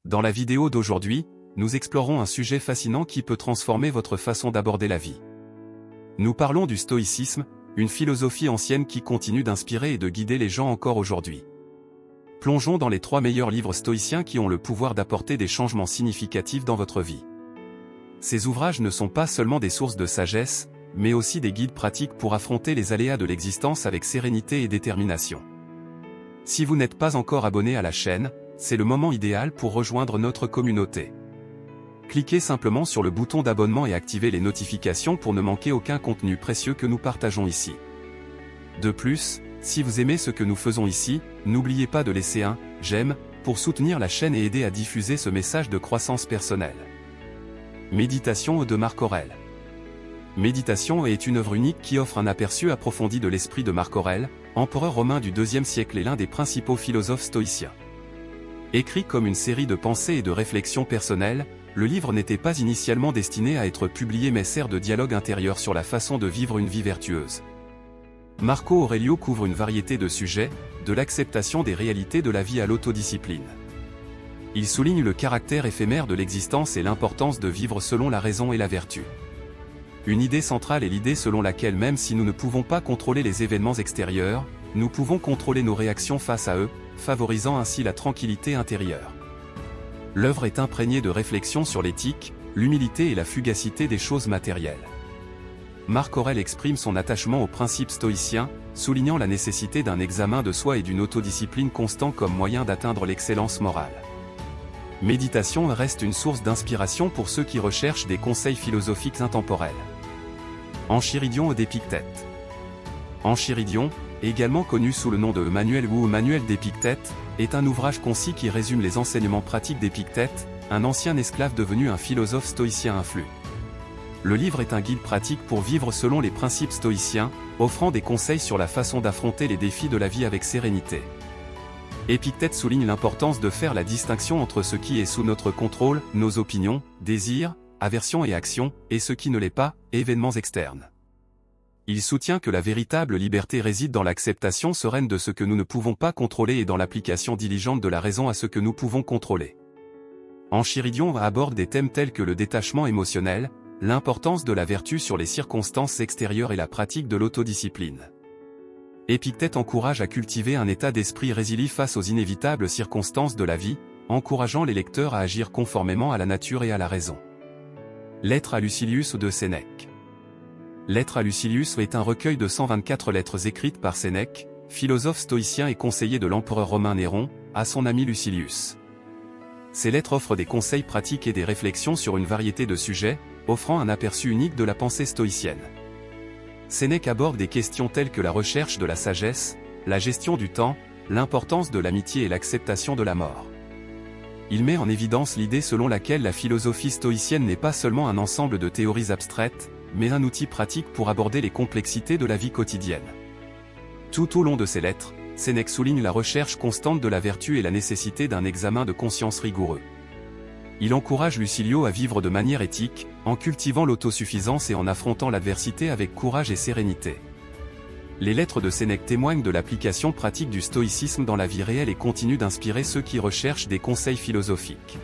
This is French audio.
Dans la vidéo d'aujourd'hui, nous explorons un sujet fascinant qui peut transformer votre façon d'aborder la vie. Nous parlons du stoïcisme, une philosophie ancienne qui continue d'inspirer et de guider les gens encore aujourd'hui. Plongeons dans les 3 meilleurs livres stoïciens qui ont le pouvoir d'apporter des changements significatifs dans votre vie. Ces ouvrages ne sont pas seulement des sources de sagesse, mais aussi des guides pratiques pour affronter les aléas de l'existence avec sérénité et détermination. Si vous n'êtes pas encore abonné à la chaîne, c'est le moment idéal pour rejoindre notre communauté. Cliquez simplement sur le bouton d'abonnement et activez les notifications pour ne manquer aucun contenu précieux que nous partageons ici. De plus, si vous aimez ce que nous faisons ici, n'oubliez pas de laisser un « j'aime » pour soutenir la chaîne et aider à diffuser ce message de croissance personnelle. Méditation de Marc Aurèle. Méditation est une œuvre unique qui offre un aperçu approfondi de l'esprit de Marc Aurèle, empereur romain du IIe siècle et l'un des principaux philosophes stoïciens. Écrit comme une série de pensées et de réflexions personnelles, le livre n'était pas initialement destiné à être publié mais sert de dialogue intérieur sur la façon de vivre une vie vertueuse. Marco Aurelio couvre une variété de sujets, de l'acceptation des réalités de la vie à l'autodiscipline. Il souligne le caractère éphémère de l'existence et l'importance de vivre selon la raison et la vertu. Une idée centrale est l'idée selon laquelle même si nous ne pouvons pas contrôler les événements extérieurs, nous pouvons contrôler nos réactions face à eux, favorisant ainsi la tranquillité intérieure. L'œuvre est imprégnée de réflexions sur l'éthique, l'humilité et la fugacité des choses matérielles. Marc Aurèle exprime son attachement aux principes stoïciens, soulignant la nécessité d'un examen de soi et d'une autodiscipline constant comme moyen d'atteindre l'excellence morale. Méditation reste une source d'inspiration pour ceux qui recherchent des conseils philosophiques intemporels. Enchiridion d'Épictète. Enchiridion, également connu sous le nom de Manuel ou Manuel d'Épictète, est un ouvrage concis qui résume les enseignements pratiques d'Épictète, un ancien esclave devenu un philosophe stoïcien influent. Le livre est un guide pratique pour vivre selon les principes stoïciens, offrant des conseils sur la façon d'affronter les défis de la vie avec sérénité. Épictète souligne l'importance de faire la distinction entre ce qui est sous notre contrôle, nos opinions, désirs, aversions et actions, et ce qui ne l'est pas, événements externes. Il soutient que la véritable liberté réside dans l'acceptation sereine de ce que nous ne pouvons pas contrôler et dans l'application diligente de la raison à ce que nous pouvons contrôler. Enchiridion aborde des thèmes tels que le détachement émotionnel, l'importance de la vertu sur les circonstances extérieures et la pratique de l'autodiscipline. Épictète encourage à cultiver un état d'esprit résilient face aux inévitables circonstances de la vie, encourageant les lecteurs à agir conformément à la nature et à la raison. Lettre à Lucilius de Sénèque. Lettre à Lucilius est un recueil de 124 lettres écrites par Sénèque, philosophe stoïcien et conseiller de l'empereur romain Néron, à son ami Lucilius. Ces lettres offrent des conseils pratiques et des réflexions sur une variété de sujets, offrant un aperçu unique de la pensée stoïcienne. Sénèque aborde des questions telles que la recherche de la sagesse, la gestion du temps, l'importance de l'amitié et l'acceptation de la mort. Il met en évidence l'idée selon laquelle la philosophie stoïcienne n'est pas seulement un ensemble de théories abstraites, mais un outil pratique pour aborder les complexités de la vie quotidienne. Tout au long de ses lettres, Sénèque souligne la recherche constante de la vertu et la nécessité d'un examen de conscience rigoureux. Il encourage Lucilio à vivre de manière éthique, en cultivant l'autosuffisance et en affrontant l'adversité avec courage et sérénité. Les lettres de Sénèque témoignent de l'application pratique du stoïcisme dans la vie réelle et continuent d'inspirer ceux qui recherchent des conseils philosophiques.